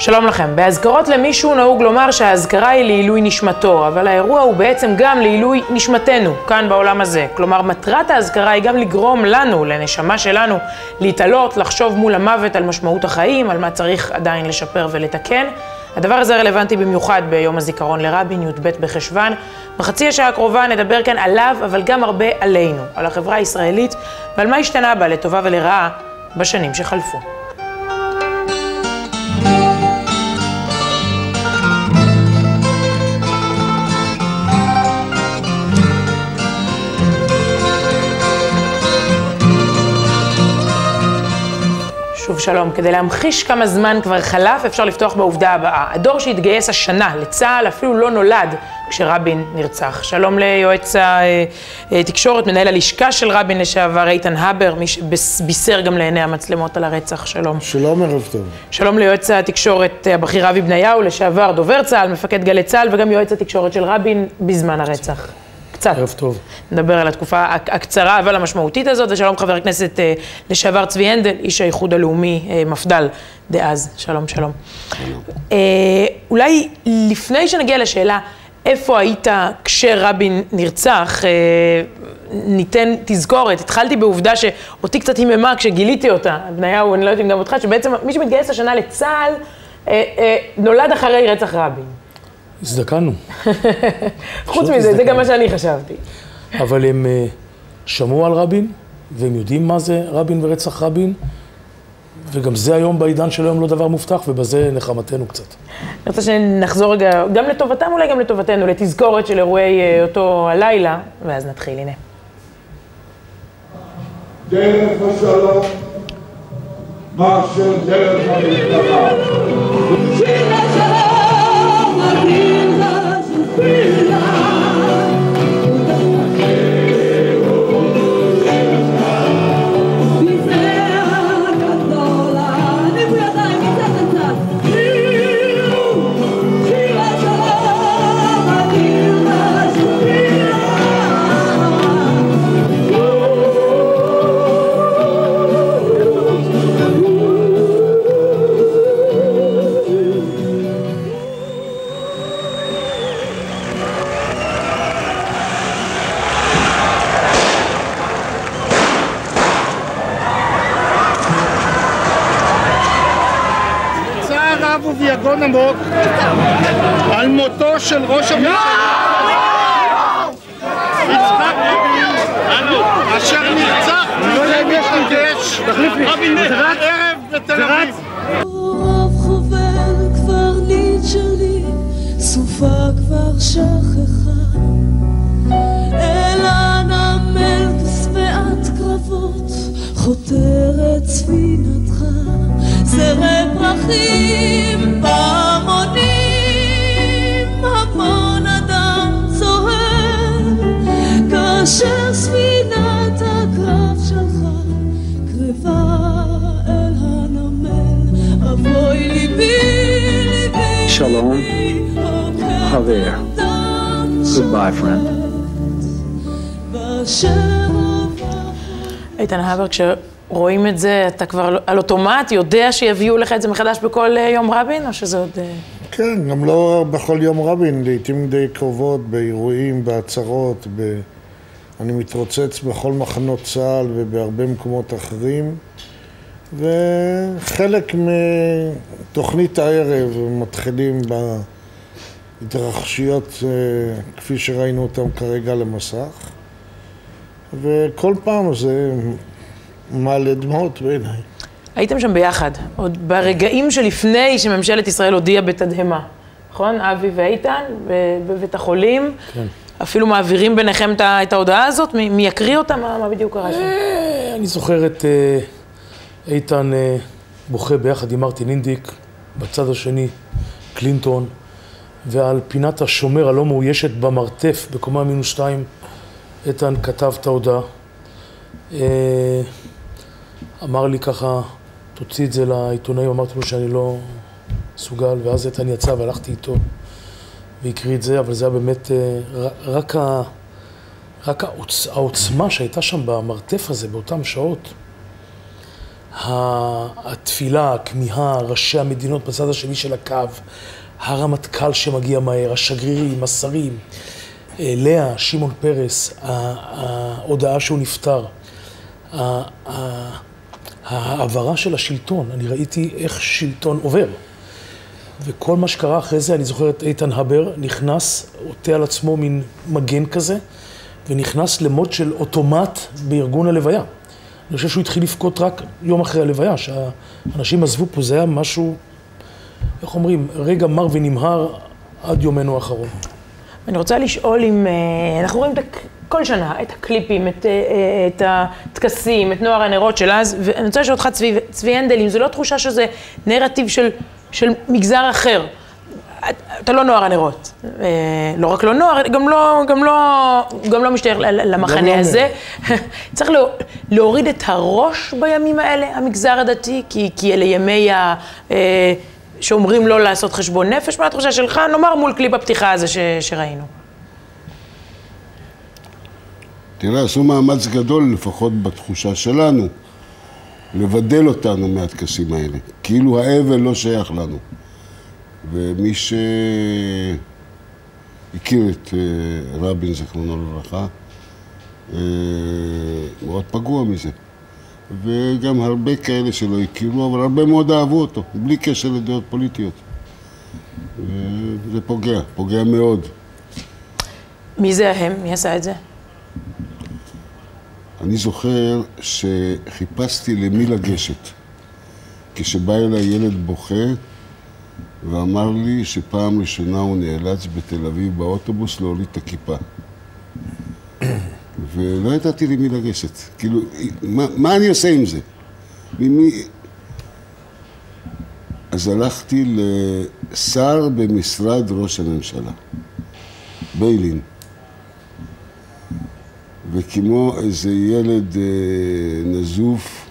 שלום לכם. בהזכרות למישהו נהוג לומר שההזכרה היא לעילוי נשמתו, אבל האירוע הוא בעצם גם לעילוי נשמתנו, כאן בעולם הזה. כלומר, מטרת ההזכרה היא גם לגרום לנו, לנשמה שלנו, להתעלות, לחשוב מול המוות על משמעות החיים, על מה צריך עדיין לשפר ולתקן. הדבר הזה רלוונטי במיוחד ביום הזיכרון לרבין, י"ב בחשוון. בחצי השעה הקרובה נדבר כאן עליו, אבל גם הרבה עלינו, על החברה הישראלית, ועל מה השתנה בה לטובה ולרעה בשנים שחלפו. שוב שלום, כדי להמחיש כמה זמן כבר חלף, אפשר לפתוח בעובדה הבאה. הדור שהתגייס השנה לצה"ל אפילו לא נולד כשרבין נרצח. שלום ליועץ התקשורת, מנהל הלשכה של רבין לשעבר, איתן הבר, מי שבישר גם לעיני המצלמות על הרצח. שלום. שלום, ערב טוב. שלום ליועץ התקשורת הבכיר אבי בניהו, לשעבר דובר צה"ל, מפקד גלי צה"ל, וגם יועץ התקשורת של רבין בזמן הרצח. קצת. ערב טוב. נדבר על התקופה הקצרה אבל המשמעותית הזאת, ושלום חבר הכנסת לשעבר צבי הנדל, איש האיחוד הלאומי, מפד"ל דאז. שלום, שלום. אולי לפני שנגיע לשאלה, איפה היית כשרבין נרצח, ניתן תזכורת. התחלתי בעובדה שאותי קצת היממה כשגיליתי אותה, בניהו, אני לא יודעת אם גם אותך, שבעצם מי שמתגייס השנה לצה"ל נולד אחרי רצח רבין. הזדקנו. חוץ מזה, זה גם מה שאני חשבתי. אבל הם שמעו על רבין, והם יודעים מה זה רבין ורצח רבין, וגם זה היום בעידן של היום לא דבר מובטח, ובזה נחמתנו קצת. אני רוצה שנחזור רגע, גם לטובתם אולי גם לטובתנו, לתזכורת של אירועי אותו הלילה, ואז נתחיל, הנה. דרך השלום, מאשר דרך המלחמה. ויגון עמוק על מותו של ראש הממשלה יצחק רבין, אשר נרצח במקדש רבין ערב בתל אביב. רוב חובל קברניט שלי, סופה כבר שכחה, אל הנמל כשבעת קרבות, חותרת ספינתך, זרי פרחים בהמונים, המון אדם צוהל, כאשר ספינת הקרב שלך קרבה אל הנמל, אבוי ליבי, ליבי, שלום, חבר, goodbye friend. איתן הבר, רואים את זה, אתה כבר על אוטומט יודע שיביאו לך את זה מחדש בכל יום רבין, או שזה עוד... כן, גם לא בכל יום רבין, לעתים די קרובות, באירועים, בהצהרות, אני מתרוצץ בכל מחנות צה"ל ובהרבה מקומות אחרים, וחלק מתוכנית הערב מתחילים בהתרחשויות כפי שראינו אותם כרגע למסך, וכל פעם זה... מעלה דמעות בעיניי. הייתם שם ביחד, עוד ברגעים שלפני שממשלת ישראל הודיעה בתדהמה, נכון? אבי ואיתן, בבית החולים. כן. אפילו מעבירים ביניכם את ההודעה הזאת? מי יקריא אותה? מה בדיוק קרה שם? אני זוכר את איתן בוכה ביחד עם מרטין אינדיק, בצד השני קלינטון, ועל פינת השומר הלא מאוישת במרתף, בקומה -2, איתן כתב את ההודעה. אמר לי ככה, תוציא את זה לעיתונאים, אמרתי לו שאני לא סוגל, ואז איתן יצא והלכתי איתו והקריא את זה, אבל זה היה באמת רק העוצמה שהייתה שם במרתף הזה באותן שעות, התפילה, הכמיהה, ראשי המדינות בצד השני של הקו, הרמטכ"ל שמגיע מהר, השגרירים, השרים, לאה, שמעון פרס, ההודעה שהוא נפטר, העברה של השלטון, אני ראיתי איך שלטון עובר. וכל מה שקרה אחרי זה, אני זוכר את איתן הבר, נכנס, עוטה על עצמו מין מגן כזה, ונכנס למוד של אוטומט בארגון הלוויה. אני חושב שהוא התחיל לבכות רק יום אחרי הלוויה, שהאנשים עזבו פה, זה היה משהו, איך אומרים, רגע מר ונמהר עד יומנו האחרון. אני רוצה לשאול אם, אנחנו רואים כל שנה את הקליפים, את הטקסים, את נוער הנרות של אז, ואני רוצה לשאול אותך, צבי הנדל, אם זו לא תחושה שזה נרטיב של מגזר אחר. אתה לא נוער הנרות. לא רק לא נוער, גם לא משתייך למחנה הזה. צריך להוריד את הראש בימים האלה, המגזר הדתי, כי אלה ימי שאומרים לא לעשות חשבון נפש. מה התחושה שלך? נאמר מול קליפ הפתיחה הזה שראינו. תראה, עשו מאמץ גדול, לפחות בתחושה שלנו, לבדל אותנו מהטקסים האלה. כאילו האבל לא שייך לנו. ומי שהכיר את רבין, זכרונו לברכה, מאוד פגוע מזה. וגם הרבה כאלה שלא הכירו, אבל הרבה מאוד אהבו אותו, בלי קשר לדעות פוליטיות. וזה פוגע מאוד. מי זה הם? מי עשה את זה? אני זוכר שחיפשתי למי לגשת. כשבא אליי ילד בוכה, ואמר לי שפעם ראשונה הוא נאלץ בתל אביב באוטובוס להוליד את הכיפה. ולא ידעתי למי לגשת. כאילו, מה אני עושה עם זה? אז הלכתי לשר במשרד ראש הממשלה, ביילין. וכמו איזה ילד נזוף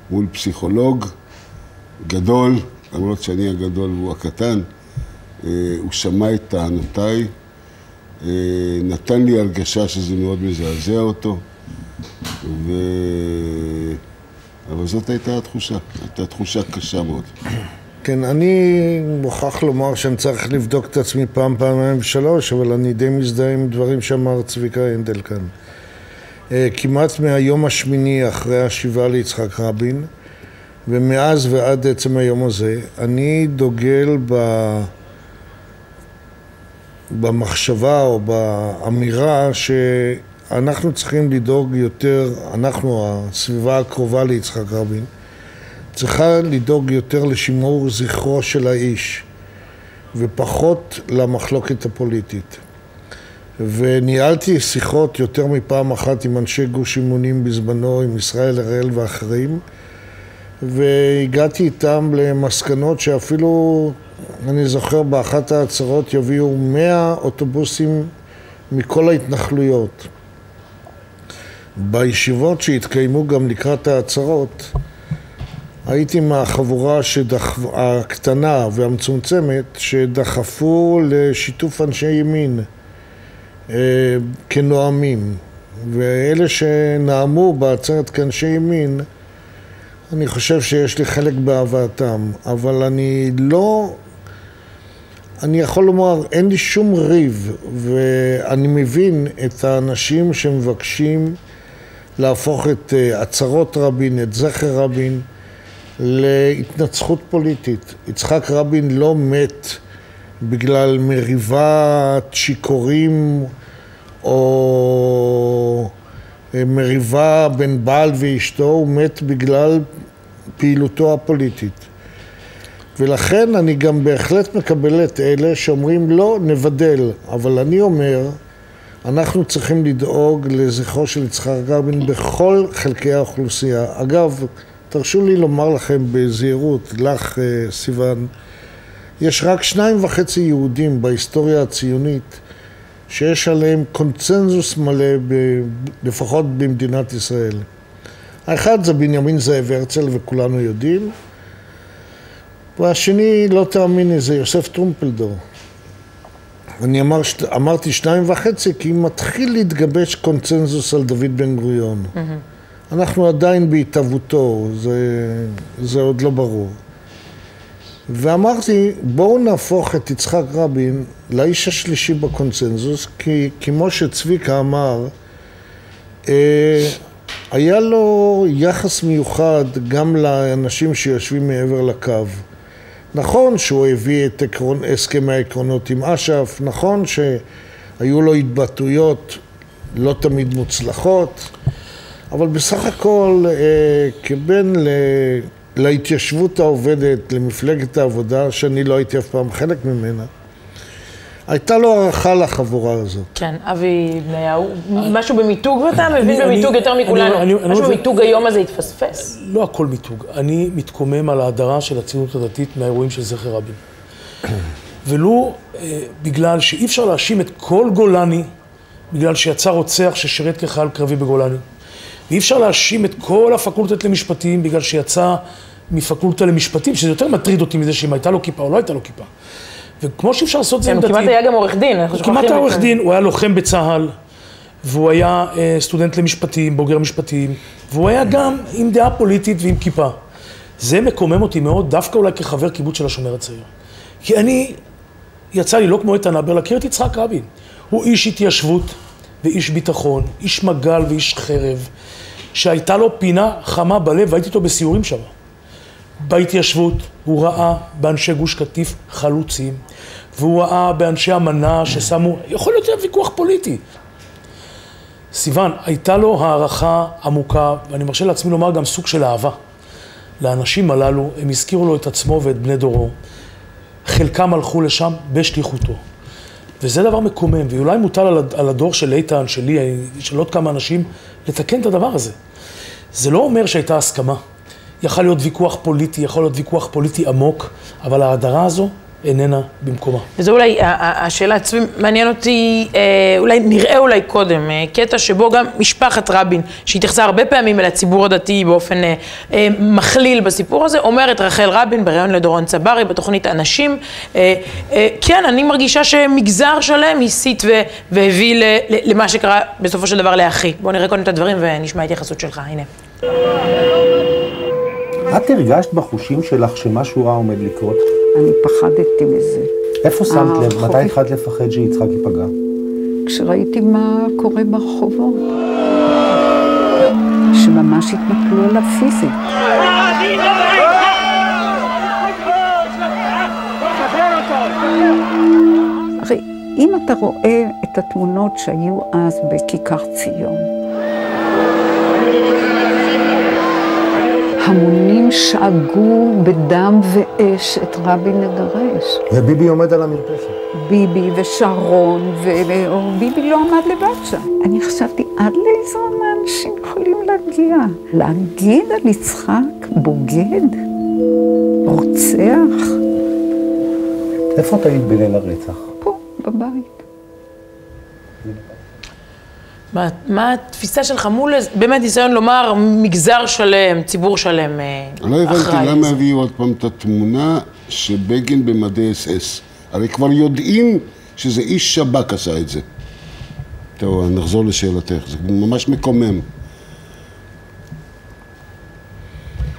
מול פסיכולוג גדול, למרות שאני הגדול והוא הקטן, הוא שמע את טענותיי, נתן לי הרגשה שזה מאוד מזעזע אותו, אבל זאת הייתה התחושה, הייתה תחושה קשה מאוד. כן, אני מוכרח לומר שאני צריך לבדוק את עצמי פעמיים ושלוש, אבל אני די מזדהה עם דברים שאמר צביקה הנדל כאן. כמעט מהיום השמיני אחרי השבעה ליצחק רבין, ומאז ועד עצם היום הזה, אני דוגל במחשבה או באמירה שאנחנו צריכים לדאוג יותר, אנחנו, הסביבה הקרובה ליצחק רבין, צריכה לדאוג יותר לשימור זכרו של האיש, ופחות למחלוקת הפוליטית. וניהלתי שיחות יותר מפעם אחת עם אנשי גוש אימונים בזמנו, עם ישראל הראל ואחרים, והגעתי איתם למסקנות שאפילו, אני זוכר, באחת ההצהרות יביאו 100 אוטובוסים מכל ההתנחלויות. בישיבות שהתקיימו גם לקראת ההצהרות, הייתי מהחבורה הקטנה והמצומצמת שדחפו לשיתוף אנשי ימין כנואמים. ואלה שנאמו בעצרת כאנשי ימין, אני חושב שיש לי חלק באהבתם, אבל אני יכול לומר, אין לי שום ריב, ואני מבין את האנשים שמבקשים להפוך את עצרות רבין, את זכר רבין, להתנצחות פוליטית. יצחק רבין לא מת בגלל מריבת שיכורים או מריבה בין בעל ואשתו, הוא מת בגלל פעילותו הפוליטית. ולכן אני גם בהחלט מקבל את אלה שאומרים לא נבדל, אבל אני אומר, אנחנו צריכים לדאוג לזכרו של יצחק רבין בכל חלקי האוכלוסייה. אגב, תרשו לי לומר לכם בזהירות, לך סיוון, יש רק 2.5 יהודים בהיסטוריה הציונית שיש עליהם קונצנזוס מלא, לפחות במדינת ישראל. האחד זה בנימין זאב הרצל וכולנו יודעים, והשני, לא תאמיני, זה יוסף טרומפלדור. אני אמרתי 2.5 כי מתחיל להתגבש קונצנזוס על דוד בן גוריון. אנחנו עדיין בהתהוותו, זה עוד לא ברור. ואמרתי, בואו נהפוך את יצחק רבין לאיש השלישי בקונצנזוס, כי כמו שצביקה אמר, היה לו יחס מיוחד גם לאנשים שיושבים מעבר לקו. נכון שהוא הביא את הסכמי העקרונות עם אש"ף, נכון שהיו לו התבטאויות לא תמיד מוצלחות, אבל בסך הכל כבן להתיישבות העובדת, למפלגת העבודה, שאני לא הייתי אף פעם חלק ממנה, הייתה לו הערכה לחבורה הזאת. כן, אבי בניהו, משהו במיתוג, ואתה מבין במיתוג יותר מכולנו. משהו במיתוג היום הזה התפספס. לא הכל מיתוג. אני מתקומם על ההדרה של הציונות הדתית מהאירועים של זכר רבין. ולו בגלל שאי אפשר להאשים את כל גולני, בגלל שיצא רוצח ששירת כחייל קרבי בגולני. ואי אפשר להאשים את כל הפקולטות למשפטים, בגלל שיצא מפקולטה למשפטים, שזה יותר מטריד אותי מזה שאם הייתה לו כיפה או לא הייתה לו כיפה. וכמו שאפשר לעשות את זה עם דתיים. הוא כמעט היה גם עורך דין. כמעט היה עורך דין, הוא היה לוחם בצה"ל, והוא היה סטודנט למשפטים, בוגר משפטים, והוא היה גם עם דעה פוליטית ועם כיפה. זה מקומם אותי מאוד, דווקא אולי כחבר קיבוץ של השומר הצעיר. כי אני, יצא לי לא כמו איתן הבר, להכיר את יצחק רבין. הוא איש התיישבות ואיש ביטחון, איש מגל ואיש חרב, שהייתה לו פינה חמה בלב, והייתי איתו בסיורים שם. בהתיישבות הוא ראה באנשי גוש קטיף חלוצים, והוא ראה באנשי המנה ששמו, יכול להיות ויכוח פוליטי. סיוון, הייתה לו הערכה עמוקה, ואני מרשה לעצמי לומר גם סוג של אהבה. לאנשים הללו, הם הזכירו לו את עצמו ואת בני דורו. חלקם הלכו לשם בשליחותו. וזה דבר מקומם, ואולי מוטל על הדור של איתן, שלי, של עוד כמה אנשים, לתקן את הדבר הזה. זה לא אומר שהייתה הסכמה. יכול להיות ויכוח פוליטי, יכול להיות ויכוח פוליטי עמוק, אבל ההדרה הזו איננה במקומה. וזו אולי, השאלה עצמי מעניין אותי, אולי נראה אולי קודם, קטע שבו גם משפחת רבין, שהתייחסה הרבה פעמים אל הציבור הדתי באופן מכליל בסיפור הזה, אומרת רחל רבין בראיון לדורון צברי בתוכנית אנשים, כן, אני מרגישה שמגזר שלם הסית והביא למה שקרה בסופו של דבר לאחי. בואו נראה קודם את הדברים ונשמע התייחסות שלך, הנה. את הרגשת בחושים שלך שמשהו רע עומד לקרות? אני פחדתי מזה. איפה שמת לב? מתי התחלת לפחד שיצחק ייפגע? כשראיתי מה קורה ברחובות. שממש התנפלו עליו פיזית. הרי אם אתה רואה את התמונות שהיו אז בכיכר ציון, המונים שאגו בדם ואש את רבין לגרש. וביבי עומד על המרפסת. ביבי ושרון, ביבי לא עמד לבד שם. אני חשבתי, עד לאיזה אנשים יכולים להגיע? להגיד על יצחק בוגד? רוצח? איפה את היית בליל הרצח? פה, בבית. מה התפיסה שלך מול באמת ניסיון לומר מגזר שלם, ציבור שלם אחראי? לא הבנתי למה הביאו עוד פעם את התמונה שבגין במדי אס-אס. הרי כבר יודעים שזה איש שב"כ עשה את זה. טוב, נחזור לשאלתך, זה ממש מקומם.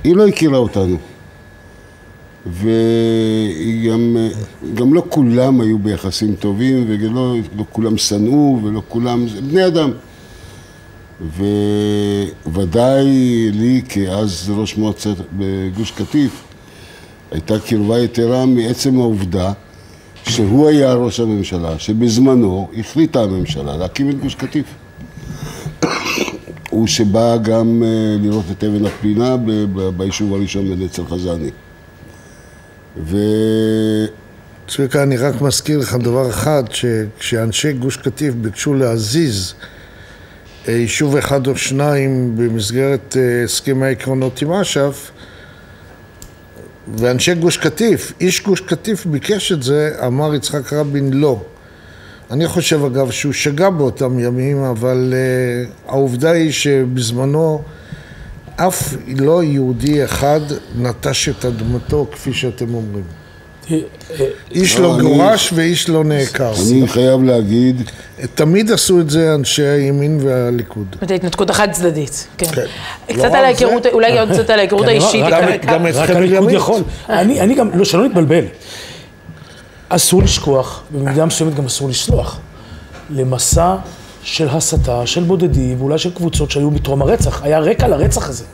היא לא הכירה אותנו. וגם לא כולם היו ביחסים טובים, ולא כולם שנאו, ולא כולם, זה בני אדם. וודאי לי, כאז ראש מועצה בגוש קטיף, הייתה קרבה יתרה מעצם העובדה שהוא היה ראש הממשלה, שבזמנו החליטה הממשלה להקים את גוש קטיף. הוא שבא גם לראות את אבן הפינה ביישוב הראשון בנצר חזני. צביקה, אני רק מזכיר לך דבר אחד, שכשאנשי גוש קטיף ביקשו להזיז יישוב אחד או שניים במסגרת הסכמי העקרונות עם אש"ף, ואנשי גוש קטיף, איש גוש קטיף ביקש את זה, אמר יצחק רבין לא. אני חושב אגב שהוא שגה באותם ימים, אבל העובדה היא שבזמנו אף לא יהודי אחד נטש את אדמתו כפי שאתם אומרים. איש לא גורש ואיש לא נעקר. אני חייב להגיד... תמיד עשו את זה אנשי הימין והליכוד. את ההתנתקות החד צדדית, כן. קצת על ההיכרות, אולי עוד קצת על ההיכרות האישית. רק הליכוד יכול. אני גם, שלא נתבלבל. אסור לשכוח, ובמידה מסוימת גם אסור לסלוח, למסע של הסתה, של בודדים, ואולי של קבוצות שהיו מתרום הרצח. היה רקע לרצח הזה.